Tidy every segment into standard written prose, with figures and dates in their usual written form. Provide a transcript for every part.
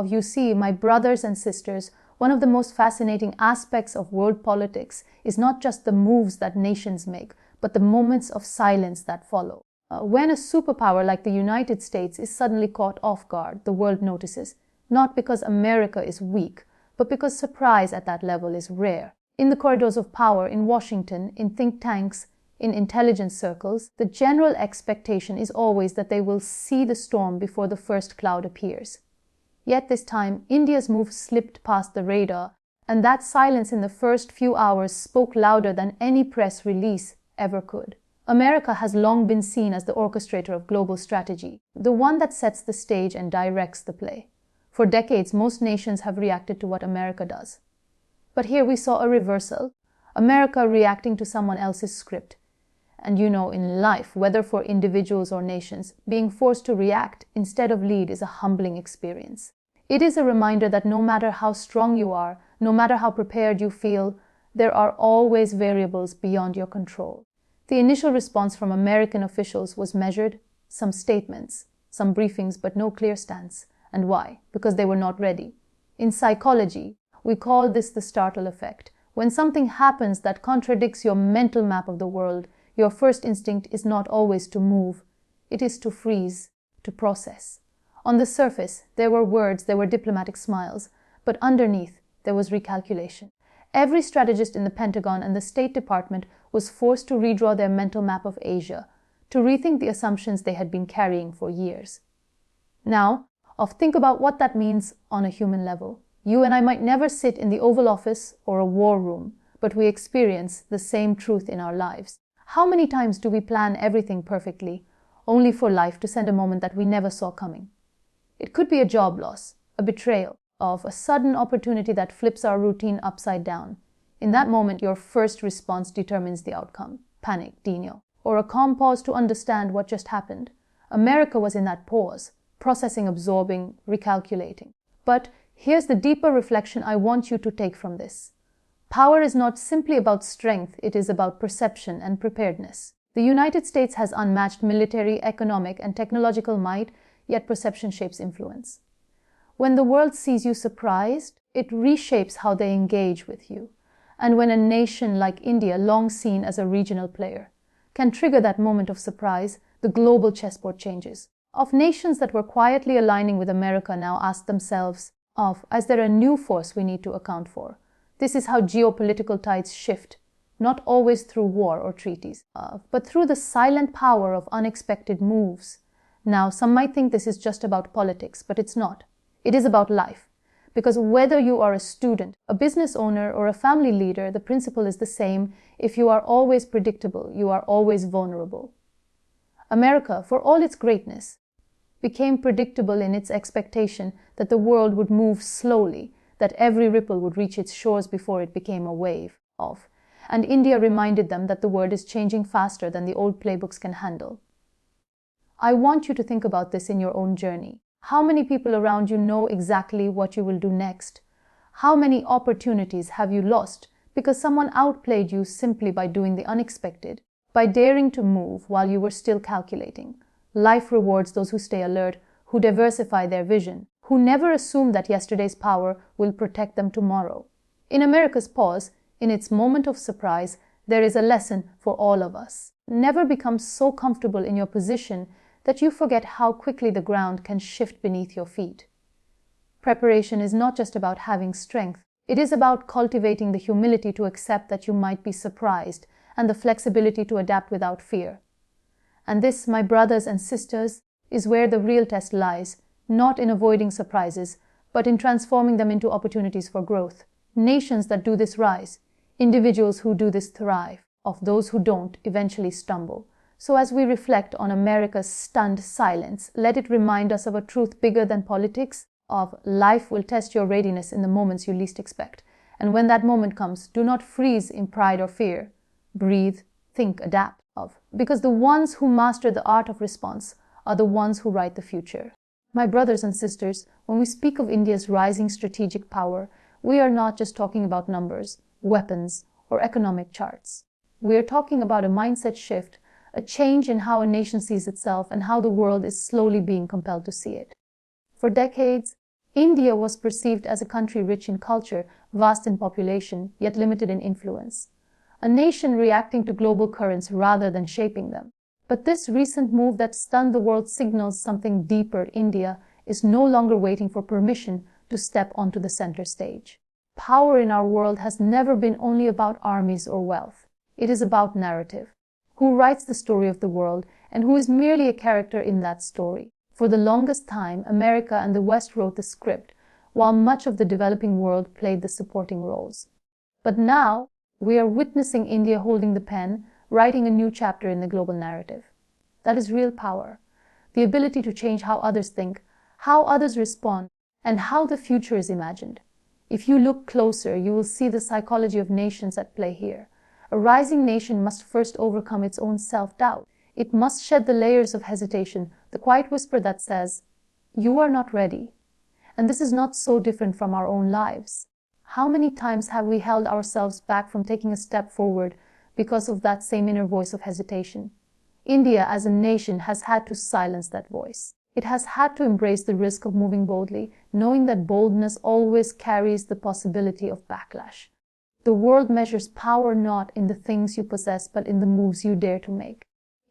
You see, my brothers and sisters, one of the most fascinating aspects of world politics is not just the moves that nations make, but the moments of silence that follow. When a superpower like the United States is suddenly caught off guard, the world notices, not because America is weak, but because surprise at that level is rare. In the corridors of power, in Washington, in think tanks, in intelligence circles, the general expectation is always that they will see the storm before the first cloud appears. Yet this time, India's move slipped past the radar, and that silence in the first few hours spoke louder than any press release ever could. America has long been seen as the orchestrator of global strategy, the one that sets the stage and directs the play. For decades, most nations have reacted to what America does. But here we saw a reversal, America reacting to someone else's script. And in life, whether for individuals or nations, being forced to react instead of lead is a humbling experience. It is a reminder that no matter how strong you are, no matter how prepared you feel, there are always variables beyond your control. The initial response from American officials was measured, some statements, some briefings, but no clear stance. And why? Because they were not ready. In psychology, we call this the startle effect. When something happens that contradicts your mental map of the world, your first instinct is not always to move. It is to freeze, to process. On the surface, there were words, there were diplomatic smiles, but underneath, there was recalculation. Every strategist in the Pentagon and the State Department was forced to redraw their mental map of Asia, to rethink the assumptions they had been carrying for years. Now, think about what that means on a human level. You and I might never sit in the Oval Office or a war room, but we experience the same truth in our lives. How many times do we plan everything perfectly, only for life to send a moment that we never saw coming? It could be a job loss, a betrayal, of a sudden opportunity that flips our routine upside down. In that moment, your first response determines the outcome. Panic, denial, or a calm pause to understand what just happened. America was in that pause, processing, absorbing, recalculating. But here's the deeper reflection I want you to take from this. Power is not simply about strength, it is about perception and preparedness. The United States has unmatched military, economic, and technological might, yet perception shapes influence. When the world sees you surprised, it reshapes how they engage with you. And when a nation like India, long seen as a regional player, can trigger that moment of surprise, the global chessboard changes. Of nations that were quietly aligning with America now ask themselves, is there a new force we need to account for? This is how geopolitical tides shift, not always through war or treaties, but through the silent power of unexpected moves. Now, some might think this is just about politics, but it's not. It is about life. Because whether you are a student, a business owner, or a family leader, the principle is the same. If you are always predictable, you are always vulnerable. America, for all its greatness, became predictable in its expectation that the world would move slowly, that every ripple would reach its shores before it became a wave. And India reminded them that the world is changing faster than the old playbooks can handle. I want you to think about this in your own journey. How many people around you know exactly what you will do next? How many opportunities have you lost because someone outplayed you simply by doing the unexpected, by daring to move while you were still calculating? Life rewards those who stay alert, who diversify their vision, who never assume that yesterday's power will protect them tomorrow. In America's pause, in its moment of surprise, there is a lesson for all of us. Never become so comfortable in your position that you forget how quickly the ground can shift beneath your feet. Preparation is not just about having strength. It is about cultivating the humility to accept that you might be surprised and the flexibility to adapt without fear. And this, my brothers and sisters, is where the real test lies, not in avoiding surprises, but in transforming them into opportunities for growth. Nations that do this rise. Individuals who do this thrive. Of those who don't eventually stumble. So as we reflect on America's stunned silence, let it remind us of a truth bigger than politics, of life will test your readiness in the moments you least expect. And when that moment comes, do not freeze in pride or fear. Breathe, think, adapt. Because the ones who master the art of response are the ones who write the future. My brothers and sisters, when we speak of India's rising strategic power, we are not just talking about numbers, weapons, or economic charts. We are talking about a mindset shift, a change in how a nation sees itself and how the world is slowly being compelled to see it. For decades, India was perceived as a country rich in culture, vast in population, yet limited in influence. A nation reacting to global currents rather than shaping them. But this recent move that stunned the world signals something deeper. India is no longer waiting for permission to step onto the center stage. Power in our world has never been only about armies or wealth. It is about narrative. Who writes the story of the world and who is merely a character in that story? For the longest time, America and the West wrote the script, while much of the developing world played the supporting roles. But now, we are witnessing India holding the pen, writing a new chapter in the global narrative. That is real power. The ability to change how others think, how others respond, and how the future is imagined. If you look closer, you will see the psychology of nations at play here. A rising nation must first overcome its own self-doubt. It must shed the layers of hesitation, the quiet whisper that says, "You are not ready." And this is not so different from our own lives. How many times have we held ourselves back from taking a step forward because of that same inner voice of hesitation? India as a nation has had to silence that voice. It has had to embrace the risk of moving boldly, knowing that boldness always carries the possibility of backlash. The world measures power not in the things you possess, but in the moves you dare to make.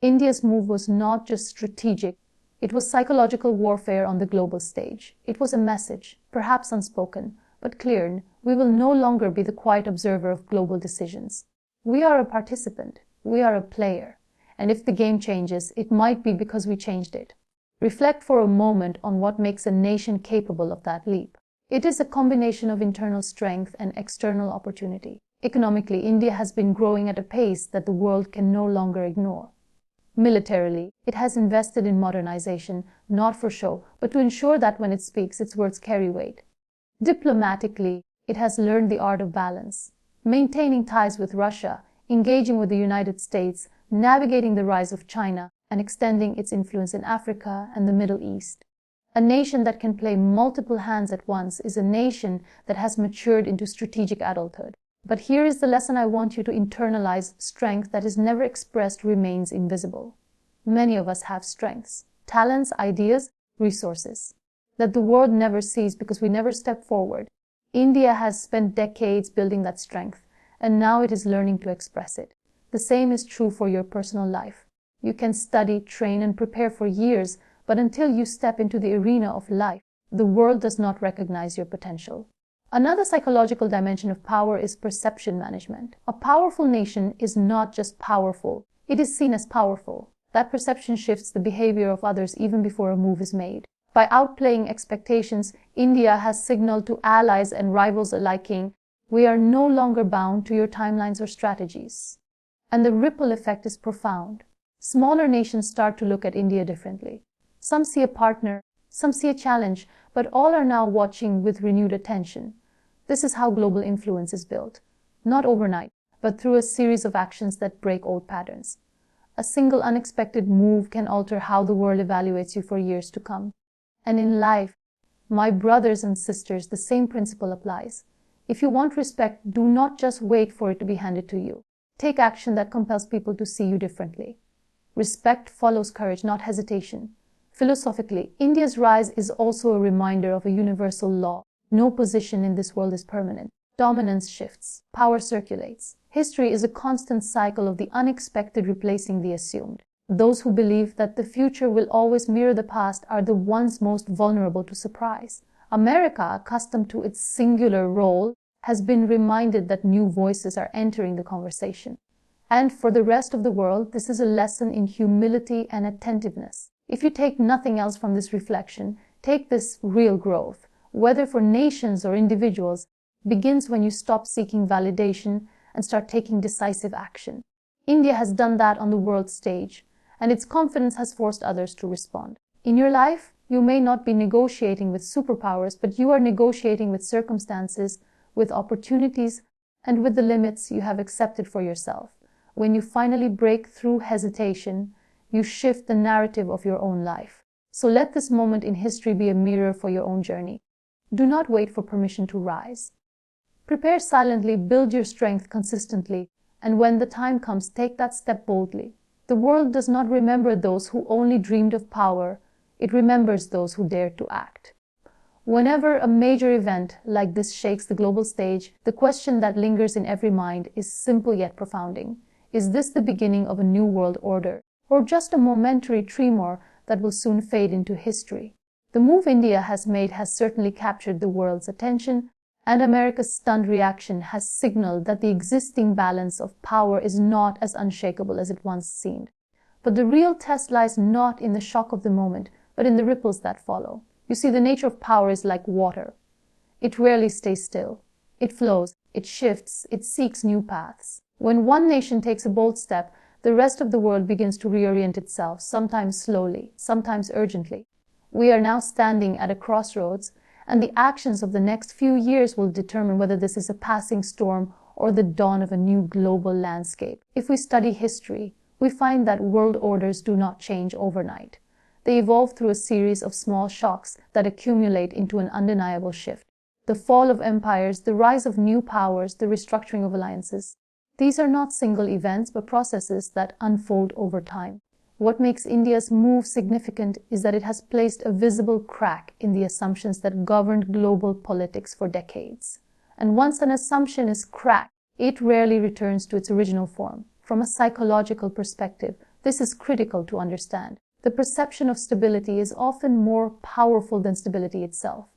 India's move was not just strategic, it was psychological warfare on the global stage. It was a message, perhaps unspoken, but clear: we will no longer be the quiet observer of global decisions. We are a participant, we are a player, and if the game changes, it might be because we changed it. Reflect for a moment on what makes a nation capable of that leap. It is a combination of internal strength and external opportunity. Economically, India has been growing at a pace that the world can no longer ignore. Militarily, it has invested in modernization, not for show, but to ensure that when it speaks, its words carry weight. Diplomatically, it has learned the art of balance, maintaining ties with Russia, engaging with the United States, navigating the rise of China, and extending its influence in Africa and the Middle East. A nation that can play multiple hands at once is a nation that has matured into strategic adulthood. But here is the lesson I want you to internalize: strength that is never expressed remains invisible. Many of us have strengths, talents, ideas, resources that the world never sees because we never step forward. India has spent decades building that strength, and now it is learning to express it. The same is true for your personal life. You can study, train, and prepare for years, but until you step into the arena of life, the world does not recognize your potential. Another psychological dimension of power is perception management. A powerful nation is not just powerful, it is seen as powerful. That perception shifts the behavior of others even before a move is made. By outplaying expectations, India has signaled to allies and rivals alike, "We are no longer bound to your timelines or strategies." And the ripple effect is profound. Smaller nations start to look at India differently. Some see a partner, some see a challenge, but all are now watching with renewed attention. This is how global influence is built. Not overnight, but through a series of actions that break old patterns. A single unexpected move can alter how the world evaluates you for years to come. And in life, my brothers and sisters, the same principle applies. If you want respect, do not just wait for it to be handed to you. Take action that compels people to see you differently. Respect follows courage, not hesitation. Philosophically, India's rise is also a reminder of a universal law. No position in this world is permanent. Dominance shifts. Power circulates. History is a constant cycle of the unexpected replacing the assumed. Those who believe that the future will always mirror the past are the ones most vulnerable to surprise. America, accustomed to its singular role, has been reminded that new voices are entering the conversation. And for the rest of the world, this is a lesson in humility and attentiveness. If you take nothing else from this reflection, take this: real growth, whether for nations or individuals, begins when you stop seeking validation and start taking decisive action. India has done that on the world stage, and its confidence has forced others to respond. In your life, you may not be negotiating with superpowers, but you are negotiating with circumstances, with opportunities, and with the limits you have accepted for yourself. When you finally break through hesitation, you shift the narrative of your own life. So let this moment in history be a mirror for your own journey. Do not wait for permission to rise. Prepare silently, build your strength consistently, and when the time comes, take that step boldly. The world does not remember those who only dreamed of power, it remembers those who dared to act. Whenever a major event like this shakes the global stage, the question that lingers in every mind is simple yet profounding. Is this the beginning of a new world order, or just a momentary tremor that will soon fade into history? The move India has made has certainly captured the world's attention, and America's stunned reaction has signaled that the existing balance of power is not as unshakable as it once seemed. But the real test lies not in the shock of the moment, but in the ripples that follow. You see, the nature of power is like water. It rarely stays still. It flows, it shifts, it seeks new paths. When one nation takes a bold step, the rest of the world begins to reorient itself, sometimes slowly, sometimes urgently. We are now standing at a crossroads, and the actions of the next few years will determine whether this is a passing storm or the dawn of a new global landscape. If we study history, we find that world orders do not change overnight. They evolve through a series of small shocks that accumulate into an undeniable shift. The fall of empires, the rise of new powers, the restructuring of alliances. These are not single events, but processes that unfold over time. What makes India's move significant is that it has placed a visible crack in the assumptions that governed global politics for decades. And once an assumption is cracked, it rarely returns to its original form. From a psychological perspective, this is critical to understand. The perception of stability is often more powerful than stability itself.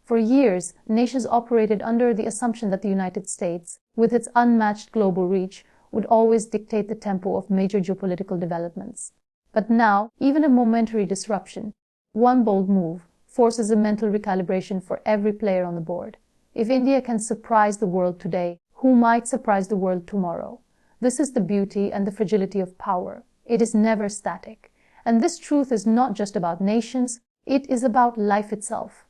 For years, nations operated under the assumption that the United States, with its unmatched global reach, would always dictate the tempo of major geopolitical developments. But now, even a momentary disruption, one bold move, forces a mental recalibration for every player on the board. If India can surprise the world today, who might surprise the world tomorrow? This is the beauty and the fragility of power. It is never static. And this truth is not just about nations, it is about life itself.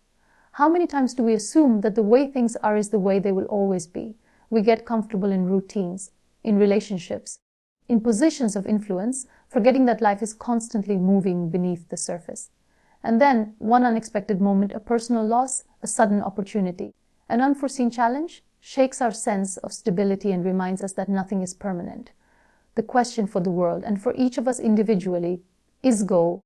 How many times do we assume that the way things are is the way they will always be? We get comfortable in routines, in relationships, in positions of influence, forgetting that life is constantly moving beneath the surface. And then, one unexpected moment, a personal loss, a sudden opportunity, an unforeseen challenge, shakes our sense of stability and reminds us that nothing is permanent. The question for the world, and for each of us individually, is go.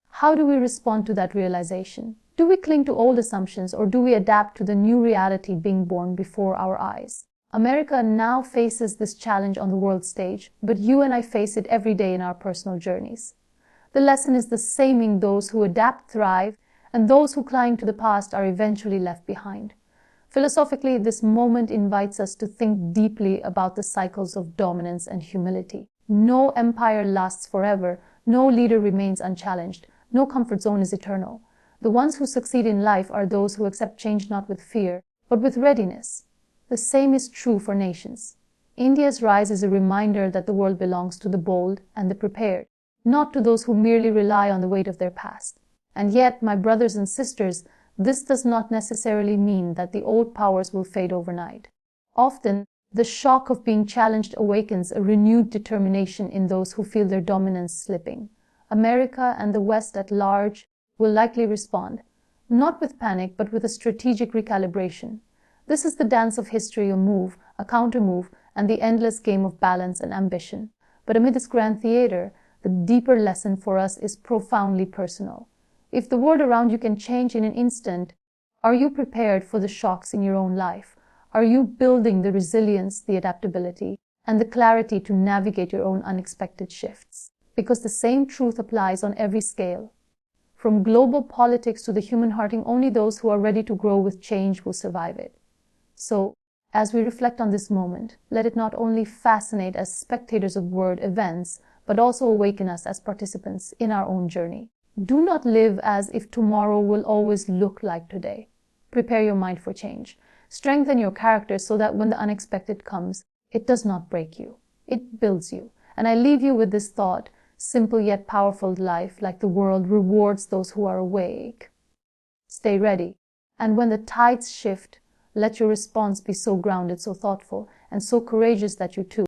How do we respond to that realization? Do we cling to old assumptions, or do we adapt to the new reality being born before our eyes? America now faces this challenge on the world stage, but you and I face it every day in our personal journeys. The lesson is the same: in those who adapt thrive, and those who cling to the past are eventually left behind. Philosophically, this moment invites us to think deeply about the cycles of dominance and humility. No empire lasts forever, no leader remains unchallenged, no comfort zone is eternal. The ones who succeed in life are those who accept change not with fear, but with readiness. The same is true for nations. India's rise is a reminder that the world belongs to the bold and the prepared, not to those who merely rely on the weight of their past. And yet, my brothers and sisters, this does not necessarily mean that the old powers will fade overnight. Often, the shock of being challenged awakens a renewed determination in those who feel their dominance slipping. America and the West at large will likely respond, not with panic, but with a strategic recalibration. This is the dance of history: a move, a counter-move, and the endless game of balance and ambition. But amid this grand theater, the deeper lesson for us is profoundly personal. If the world around you can change in an instant, are you prepared for the shocks in your own life? Are you building the resilience, the adaptability, and the clarity to navigate your own unexpected shifts? Because the same truth applies on every scale. From global politics to the human hearting, only those who are ready to grow with change will survive it. So, as we reflect on this moment, let it not only fascinate as spectators of world events, but also awaken us as participants in our own journey. Do not live as if tomorrow will always look like today. Prepare your mind for change. Strengthen your character so that when the unexpected comes, it does not break you. It builds you. And I leave you with this thought: simple yet powerful life, like the world, rewards those who are awake. Stay ready. And when the tides shift, let your response be so grounded, so thoughtful, and so courageous that you too